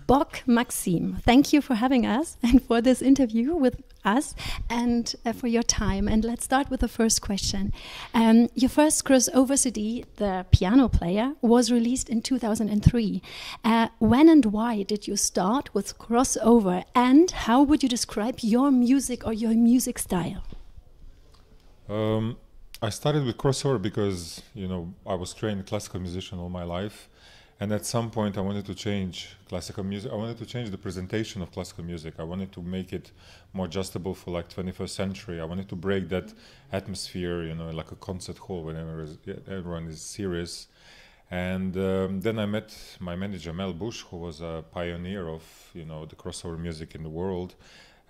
Bock Maksim, thank you for having us and for this interview with us and for your time. And let's start with the first question. Your first crossover CD, The Piano Player, was released in 2003. When and why did you start with crossover, and how would you describe your music or your music style? I started with crossover because, I was trained classical musician all my life. And at some point I wanted to change classical music. I wanted to change the presentation of classical music. I wanted to make it more adjustable for like 21st century. I wanted to break that atmosphere, like a concert hall when everyone is serious. And then I met my manager, Mel Bush, who was a pioneer of, the crossover music in the world.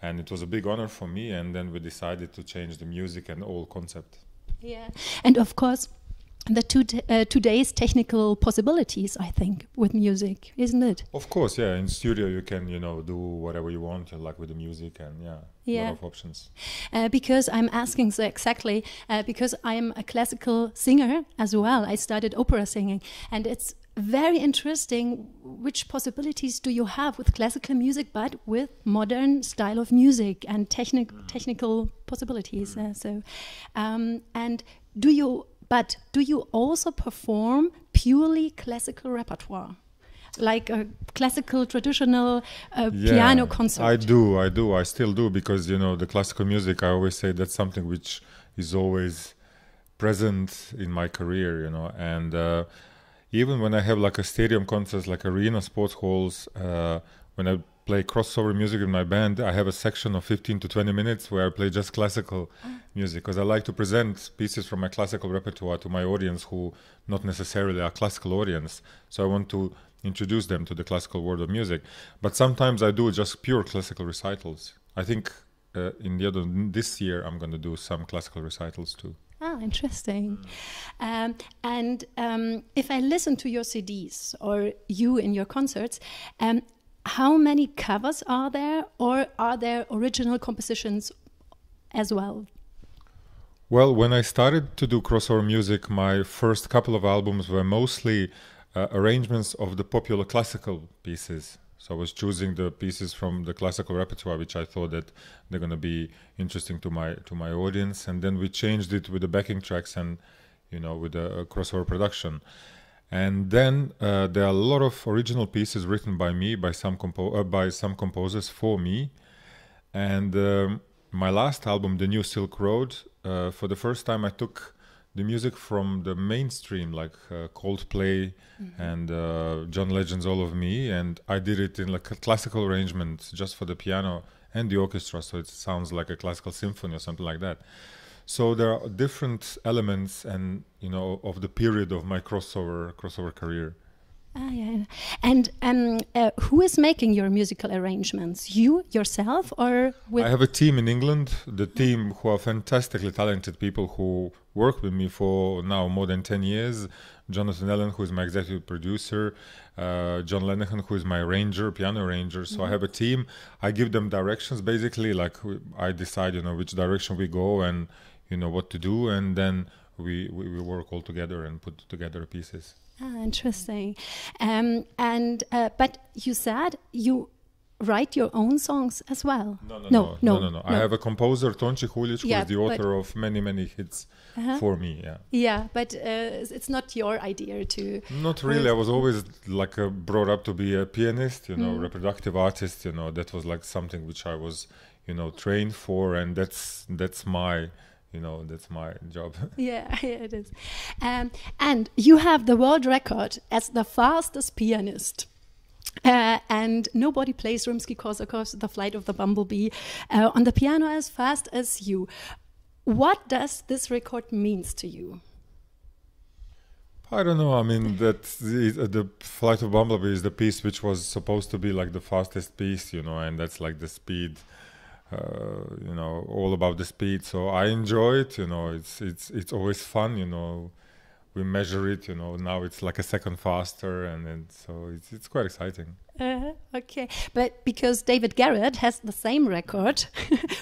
And it was a big honor for me. And then we decided to change the music and the whole concept. Yeah, and of course, the today's technical possibilities, I think, with music, isn't it? Of course, yeah. In studio, you can, do whatever you want, like with the music, and a lot of options. Because I'm asking so exactly, because I'm a classical singer as well. I started opera singing, and it's very interesting. Which possibilities do you have with classical music, but with modern style of music and technical possibilities? And do you also perform purely classical repertoire, like a classical traditional piano concert? I do. I still do, because the classical music, I always say that's something which is always present in my career, and even when I have like a stadium concerts, like arena sports halls, when I play crossover music in my band, I have a section of 15 to 20 minutes where I play just classical music, because I like to present pieces from my classical repertoire to my audience who not necessarily are classical audience. So I want to introduce them to the classical world of music. But sometimes I do just pure classical recitals. I think this year I'm going to do some classical recitals too. Ah, interesting. And if I listen to your CDs or you in your concerts, how many covers are there, or are there original compositions as well? Well, when I started to do crossover music, my first couple of albums were mostly arrangements of the popular classical pieces. So I was choosing the pieces from the classical repertoire, which I thought that they're going to be interesting to my audience. And then we changed it with the backing tracks and, with the crossover production. And then there are a lot of original pieces written by me, by some composers for me. And my last album, The New Silk Road, for the first time I took the music from the mainstream, like Coldplay and John Legend's All of Me, and I did it in like a classical arrangement just for the piano and the orchestra, so it sounds like a classical symphony or something like that. So there are different elements, and of the period of my crossover career. Ah, yeah. And who is making your musical arrangements? You yourself, or with? I have a team in England. The team who are fantastically talented people who work with me for now more than 10 years. Jonathan Allen, who is my executive producer, John Lenihan, who is my piano arranger. So I have a team. I give them directions, basically, like I decide, which direction we go and what to do, and then we work all together and put together pieces. Ah, interesting. But you said you write your own songs as well. No. I have a composer, Tonči Huljić, who is the author of many hits for me. Yeah, but it's not your idea to. Not really. I was always like brought up to be a pianist, reproductive artist. That was like something which I was, trained for, and that's my. That's my job. Yeah, it is. And you have the world record as the fastest pianist. And nobody plays Rimsky-Korsakov's The Flight of the Bumblebee on the piano as fast as you. What does this record means to you? I don't know. I mean, the Flight of Bumblebee is the piece which was supposed to be like the fastest piece, and that's like the speed. All about the speed. So I enjoy it. It's always fun. We measure it. Now it's like a second faster, and so it's quite exciting. Okay, but because David Garrett has the same record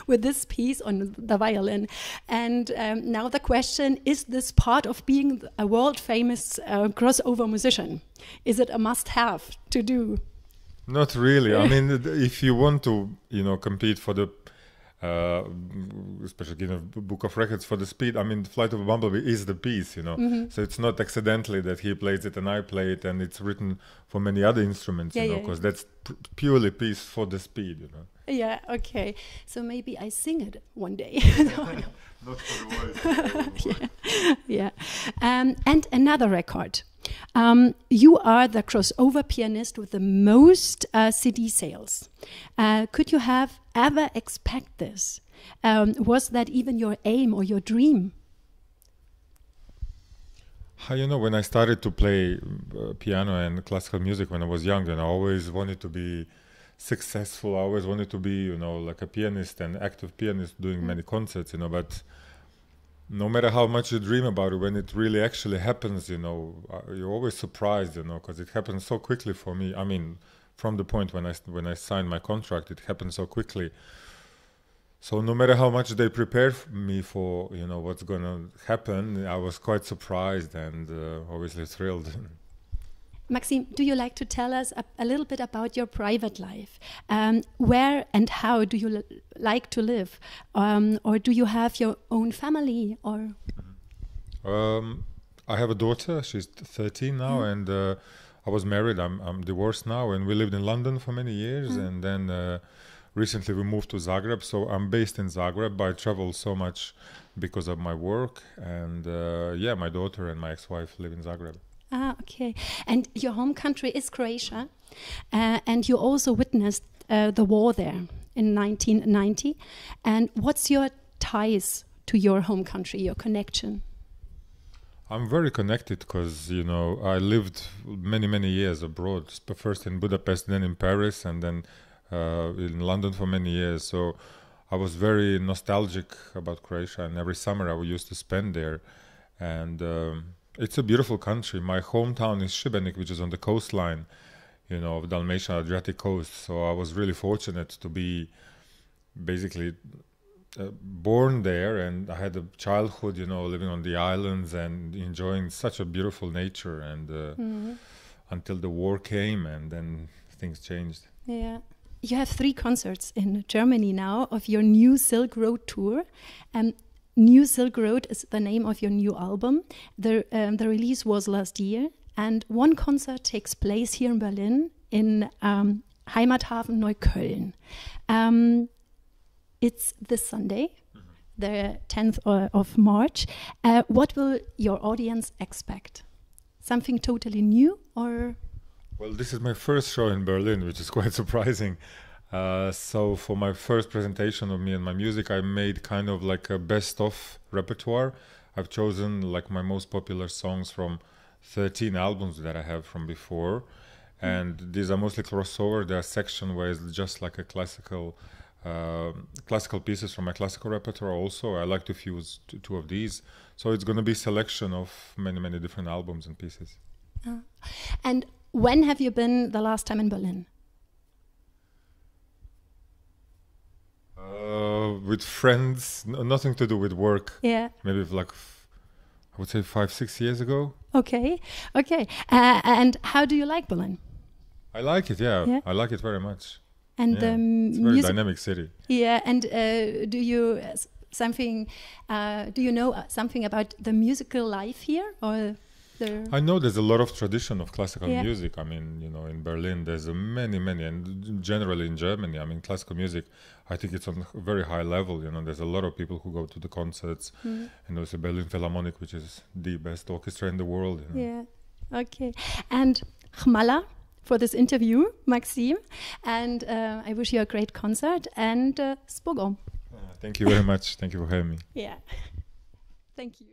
with this piece on the violin, and now the question: is this part of being a world famous crossover musician? Is it a must-have to do? Not really. I mean, if you want to, compete for the especially in a book of records for the speed, I mean, Flight of a Bumblebee is the piece, So it's not accidentally that he plays it and I play it, and it's written for many other instruments, because that's purely piece for the speed, Yeah, okay. So maybe I sing it one day. Not for the voice. Yeah. And another record. You are the crossover pianist with the most CD sales. Could you have ever expect this? Was that even your aim or your dream? When I started to play piano and classical music when I was young, and I always wanted to be successful. I always wanted to be, like a pianist, an active pianist doing many concerts, but no matter how much you dream about it, when it really actually happens, you're always surprised, because it happens so quickly for me. I mean, from the point when I signed my contract, it happened so quickly. So no matter how much they prepare me for, what's going to happen, I was quite surprised and obviously thrilled. Maxim, do you like to tell us a little bit about your private life? Where and how do you like to live? Or do you have your own family? Or I have a daughter. She's 13 now, and I was married. I'm divorced now, and we lived in London for many years, and then recently we moved to Zagreb. So I'm based in Zagreb. I travel so much because of my work, and my daughter and my ex-wife live in Zagreb. Ah, okay. And your home country is Croatia, and you also witnessed the war there in 1990. And what's your ties to your home country, your connection? I'm very connected because, I lived many, many years abroad, first in Budapest, then in Paris, and then in London for many years. So I was very nostalgic about Croatia, and every summer I used to spend there. And it's a beautiful country. My hometown is Šibenik, which is on the coastline, of Dalmatia, Adriatic coast. So I was really fortunate to be basically born there, and I had a childhood, living on the islands and enjoying such a beautiful nature. And until the war came, and then things changed. Yeah. You have 3 concerts in Germany now of your new Silk Road tour. New Silk Road is the name of your new album. The release was last year, and one concert takes place here in Berlin in Heimathafen Neukölln. It's this Sunday, the 10th of March. What will your audience expect? Something totally new, or? Well, this is my first show in Berlin, which is quite surprising. So for my first presentation of me and my music, I made kind of like a best-of repertoire. I've chosen like my most popular songs from 13 albums that I have from before. And these are mostly crossover. There are sections where it's just like a classical pieces from my classical repertoire also. I like to fuse two of these. So it's going to be selection of many, many different albums and pieces. And when have you been the last time in Berlin? With friends, nothing to do with work. Yeah. Maybe like, I would say 5-6 years ago. Okay. And how do you like Berlin? I like it, yeah. I like it very much. And it's a very dynamic city. Yeah, and do you know something about the musical life here, or? I know there's a lot of tradition of classical music. I mean, in Berlin, there's many, and generally in Germany, I mean, classical music, I think it's on a very high level. There's a lot of people who go to the concerts, and there's the Berlin Philharmonic, which is the best orchestra in the world. Yeah, okay. And Chmala for this interview, Maxim, and I wish you a great concert, and Spogom. Thank you very much. Thank you for having me. Yeah, thank you.